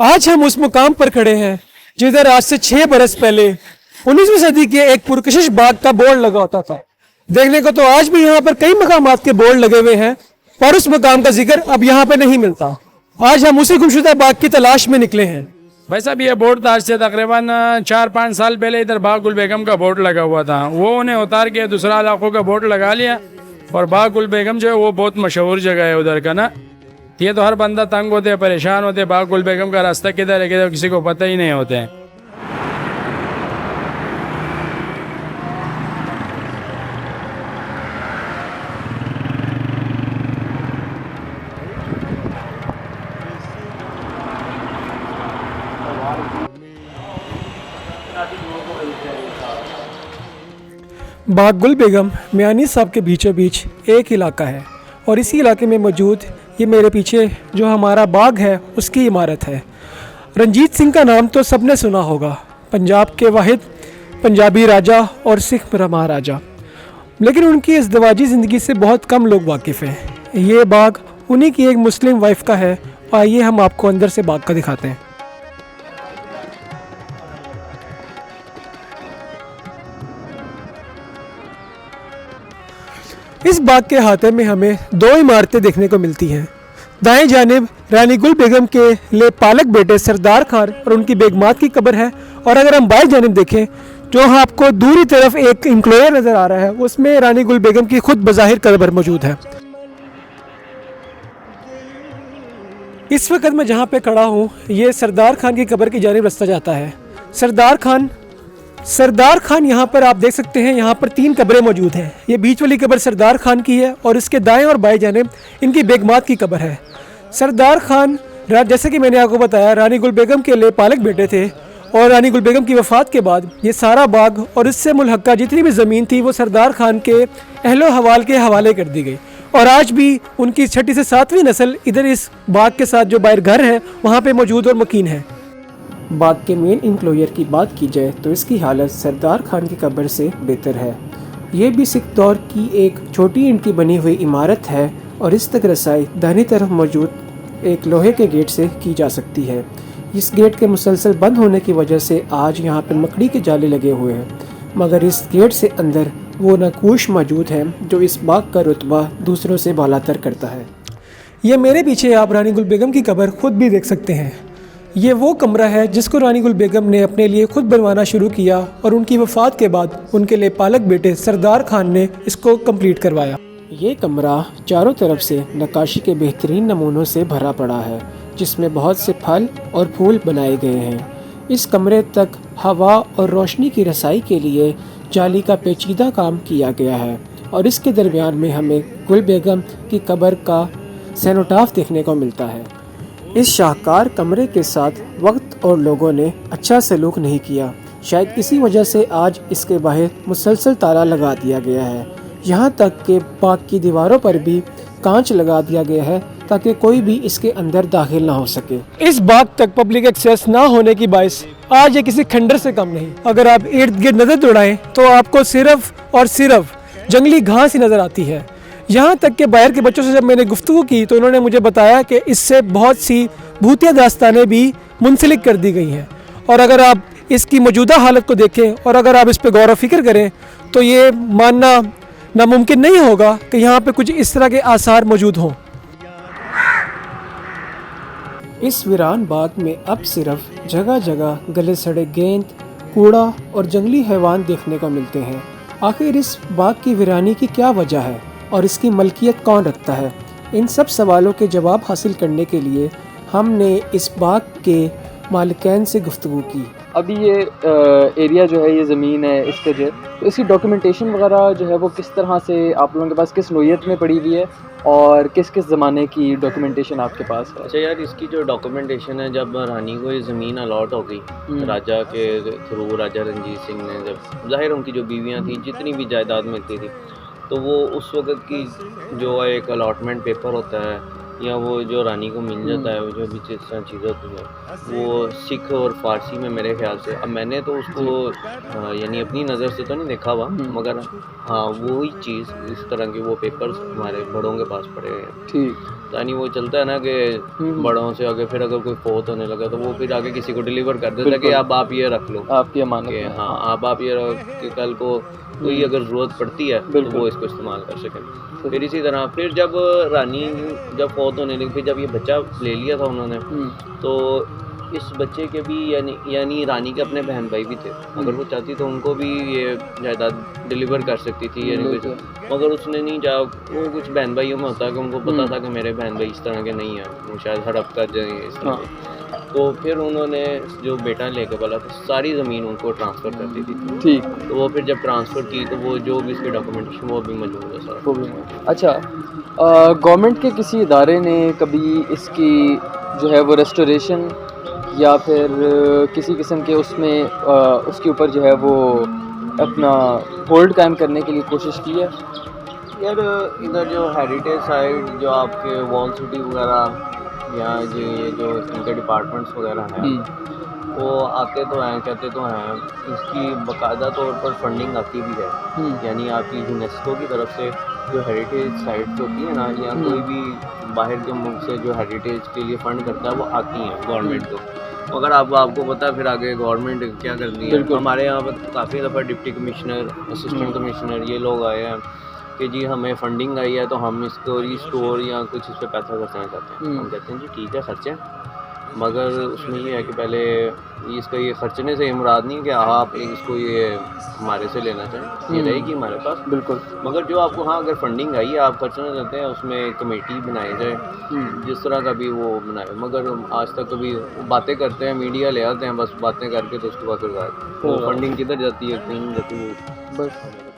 आज हम उस मुकाम पर खड़े हैं जिधर आज से 6 बरस पहले 19वीं सदी के एक पुरकशिश बाग का बोर्ड लगा होता था। देखने को तो आज भी यहाँ पर कई मकामात के बोर्ड लगे हुए हैं, पर उस मुकाम का जिक्र अब यहाँ पर नहीं मिलता। आज हम उसी गुमशुदा बाग की तलाश में निकले हैं। भाई साहब, ये बोर्ड था आज से तकरीबन 4-5 साल पहले इधर बाग गुल बेगम का बोर्ड लगा हुआ था। वो उन्हें उतार के दूसरा इलाकों का बोर्ड लगा लिया और बाग गुल बेगम जो है वो बहुत मशहूर जगह है उधर का ना। ये तो हर बंदा तंग होते, परेशान होते, बाग गुल बेगम का रास्ता किधर है किधर किसी को पता ही नहीं होते हैं। बाग गुल बेगम मियानी साहब के बीचों बीच एक इलाका है और इसी इलाके में मौजूद ये मेरे पीछे जो हमारा बाग है उसकी इमारत है। रंजीत सिंह का नाम तो सबने सुना होगा, पंजाब के वाहिद पंजाबी राजा और सिख महाराजा, लेकिन उनकी इज़्दिवाजी ज़िंदगी से बहुत कम लोग वाकिफ़ हैं। ये बाग उन्हीं की एक मुस्लिम वाइफ का है। आइए हम आपको अंदर से बाग का दिखाते हैं। इस बाग के हाथे में हमें 2 इमारतें देखने को मिलती हैं। दाएं जानिब रानी गुल बेगम के ले पालक बेटे सरदार खान और उनकी बेगमात की कब्र है, और अगर हम बाएं जानिब देखें जो आपको दूसरी तरफ एक इंक्लोयर नज़र आ रहा है, उसमें रानी गुल बेगम की खुद बज़ाहिर कब्र मौजूद है। इस वक्त मैं जहाँ पे खड़ा हूँ ये सरदार खान की कब्र की जानिब रास्ता जाता है। सरदार खान यहाँ पर आप देख सकते हैं, यहाँ पर 3 कब्रें मौजूद हैं। ये बीच वाली कब्र सरदार खान की है और इसके दाएं और बाएं जानिब इनकी बेगमात की कब्र है। सरदार खान जैसे कि मैंने आपको बताया रानी गुल बेगम के लिए पालक बेटे थे, और रानी गुल बेगम की वफ़ात के बाद ये सारा बाग और इससे मुल्हक्का जितनी भी ज़मीन थी वो सरदार खान के अहलो हवाल के हवाले कर दी गई, और आज भी उनकी 6ठी से 7वीं नस्ल इधर इस बाग के साथ जो बाहर घर है वहाँ पर मौजूद और मुकीन है। बाग के मेन इंक्लोयर की बात की जाए तो इसकी हालत सरदार खान की कब्र से बेहतर है। ये भी सिख दौर की एक छोटी ईंट की बनी हुई इमारत है और इस तक रसाई दाहिनी तरफ मौजूद एक लोहे के गेट से की जा सकती है। इस गेट के मुसलसल बंद होने की वजह से आज यहाँ पर मकड़ी के जाले लगे हुए हैं, मगर इस गेट से अंदर वो नकूश मौजूद है जो इस बाग का रुतबा दूसरों से बालातर करता है। ये मेरे पीछे आप रानी गुल बेगम की कब्र खुद भी देख सकते हैं। ये वो कमरा है जिसको रानी गुल बेगम ने अपने लिए खुद बनवाना शुरू किया और उनकी वफ़ात के बाद उनके लिए पालक बेटे सरदार खान ने इसको कंप्लीट करवाया। ये कमरा चारों तरफ से नक्काशी के बेहतरीन नमूनों से भरा पड़ा है, जिसमें बहुत से फल और फूल बनाए गए हैं। इस कमरे तक हवा और रोशनी की रसाई के लिए जाली का पेचीदा काम किया गया है, और इसके दरमियान में हमें गुल बेगम की कब्र का सेनोटाफ देखने को मिलता है। इस शाहकार कमरे के साथ वक्त और लोगों ने अच्छा सलूक नहीं किया। शायद इसी वजह से आज इसके बाहर मुसलसल ताला लगा दिया गया है। यहाँ तक कि बाग की दीवारों पर भी कांच लगा दिया गया है ताकि कोई भी इसके अंदर दाखिल ना हो सके। इस बाग तक पब्लिक एक्सेस ना होने की बाइस आज ये किसी खंडर से कम नहीं। अगर आप इर्द गिर्द नजर दौड़ाएं तो आपको सिर्फ और सिर्फ जंगली घास ही नजर आती है। यहाँ तक कि बाहर के बच्चों से जब मैंने गुफ्तगू की तो उन्होंने मुझे बताया कि इससे बहुत सी भूतिया दास्तानें भी मुंसलिक कर दी गई हैं, और अगर आप इसकी मौजूदा हालत को देखें और अगर आप इस पर गौर व फिक्र करें तो ये मानना नामुमकिन नहीं होगा कि यहाँ पे कुछ इस तरह के आसार मौजूद हों। इस वीरान बाग में अब सिर्फ जगह जगह गले सड़े गेंद, कूड़ा और जंगली हैवान देखने को मिलते हैं। आखिर इस बाग की वीरानी की क्या वजह है और इसकी मलकियत कौन रखता है? इन सब सवालों के जवाब हासिल करने के लिए हमने इस बाग के मालिकान से गुफ्तगू की। अभी ये एरिया जो है, ये ज़मीन है, इसके जो तो इसकी डॉक्यूमेंटेशन वगैरह जो है वो किस तरह से आप लोगों के पास, किस नोयत में पड़ी हुई है और किस किस ज़माने की डॉक्यूमेंटेशन आपके पास है? अच्छा यार, इसकी जो डॉक्यूमेंटेशन है, जब रानी को ये ज़मीन अलॉट हो गई राजा के थ्रू, राजा रंजीत सिंह ने, जब जाहिर उनकी जो बीवियाँ थी जितनी भी जायदाद मिलती थी तो वो उस वक़्त की जो एक अलॉटमेंट पेपर होता है या वो जो रानी को मिल जाता है, वो जो भी जिस तरह चीज़ होती है वो सिख और फ़ारसी में मेरे ख्याल से। अब मैंने तो उसको यानी अपनी नज़र से तो नहीं देखा हुआ, मगर हाँ वही चीज़, इस तरह के वो पेपर्स हमारे बड़ों के पास पड़े हैं। ठीक। यानी वो चलता है ना कि बड़ों से आगे फिर अगर कोई फोत होने लगा तो वो फिर आगे किसी को डिलीवर कर देता है कि अब आप ये रख लो, आपकी अमानत कि है। हाँ आप ये रख कि कल को कोई अगर ज़रूरत पड़ती है तो वो इसको इस्तेमाल कर सकें। फिर इसी तरह फिर जब रानी जब फोत होने लगी, फिर जब ये बच्चा ले लिया था उन्होंने, तो इस बच्चे के भी यानी रानी के अपने बहन भाई भी थे, अगर वो चाहती तो उनको भी ये जायदाद डिलीवर कर सकती थी यानी कुछ, मगर उसने नहीं चाहा। वो कुछ बहन भाइयों में होता है कि उनको पता था कि मेरे बहन भाई इस तरह के नहीं हैं, वो शायद हड़प कर जाएंगे इस तरह के। तो फिर उन्होंने जो बेटा लेके बोला तो सारी ज़मीन उनको ट्रांसफ़र कर दी थी। ठीक। तो वो फिर जब ट्रांसफ़र की तो वो जो भी इसकी डॉक्यूमेंटेशन वो भी मौजूद है सारा। वो भी है। अच्छा, गवर्नमेंट के किसी इदारे ने कभी इसकी जो है वो रेस्टोरेशन या फिर किसी किस्म के उसमें उसके ऊपर जो है वो अपना होल्ड कायम करने के लिए कोशिश की है? यार इधर जो हेरिटेज साइट जो आपके वॉल सिटी वगैरह या ये जो इनके डिपार्टमेंट्स वगैरह हैं वो आते तो हैं, कहते तो हैं, इसकी बाकायदा तौर पर फंडिंग आती भी है। यानी आपकी यूनेस्को की तरफ से जो हेरिटेज साइट्स होती है ना, या कोई भी बाहर के मुल्क से जो हेरिटेज के लिए फ़ंड करता है वो आती हैं गवर्नमेंट को। अगर आपको पता है फिर आगे गवर्नमेंट क्या करती है। हमारे यहाँ पर काफ़ी दफ़ा डिप्टी कमिश्नर, असिस्टेंट कमिश्नर ये लोग आए हैं कि जी हमें फंडिंग आई है तो हम इसको रिस्टोर या कुछ इस पर पैसा खर्चना चाहते हैं। हम कहते हैं जी ठीक है खर्चें, मगर उसमें ये है कि पहले इसका ये खर्चने से ये मुराद नहीं कि आप इसको ये हमारे से लेना चाहें, ये रहेगी हमारे पास बिल्कुल, मगर जो आपको हाँ अगर फंडिंग आई है आप खर्चना चाहते हैं उसमें एक कमेटी बनाई जाए जिस तरह का भी वो बनाए। मगर आज तक कभी बातें करते हैं, मीडिया ले आते हैं, बस बातें करके तो उसके बाद फिर वो फंडिंग किधर जाती है, कहीं नहीं जाती वो बस।